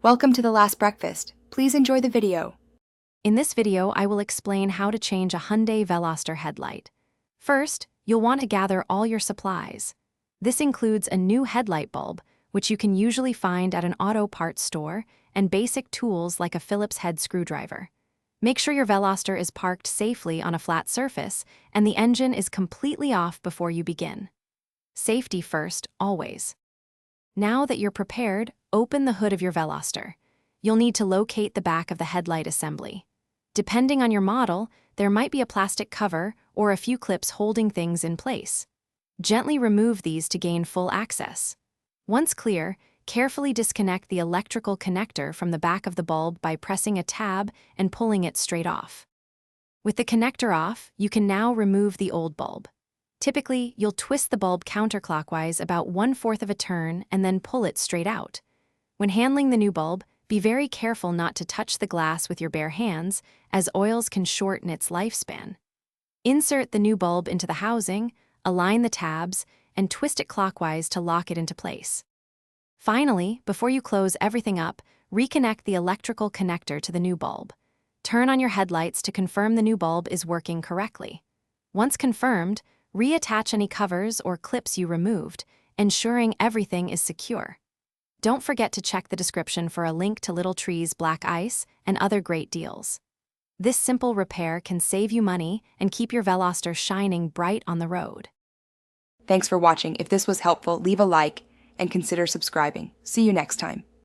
Welcome to The Last Breakfast. Please enjoy the video. In this video, I will explain how to change a Hyundai Veloster headlight. First, you'll want to gather all your supplies. This includes a new headlight bulb, which you can usually find at an auto parts store, and basic tools like a Phillips head screwdriver. Make sure your Veloster is parked safely on a flat surface and the engine is completely off before you begin. Safety first, always. Now that you're prepared, open the hood of your Veloster. You'll need to locate the back of the headlight assembly. Depending on your model, there might be a plastic cover or a few clips holding things in place. Gently remove these to gain full access. Once clear, carefully disconnect the electrical connector from the back of the bulb by pressing a tab and pulling it straight off. With the connector off, you can now remove the old bulb. Typically, you'll twist the bulb counterclockwise about 1/4 of a turn and then pull it straight out. When handling the new bulb, be very careful not to touch the glass with your bare hands, as oils can shorten its lifespan. Insert the new bulb into the housing, align the tabs, and twist it clockwise to lock it into place. Finally, before you close everything up, reconnect the electrical connector to the new bulb. Turn on your headlights to confirm the new bulb is working correctly. Once confirmed, reattach any covers or clips you removed, ensuring everything is secure. Don't forget to check the description for a link to Little Tree's black ice and other great deals. This simple repair can save you money and keep your Veloster shining bright on the road. Thanks for watching. If this was helpful, leave a like and consider subscribing. See you next time.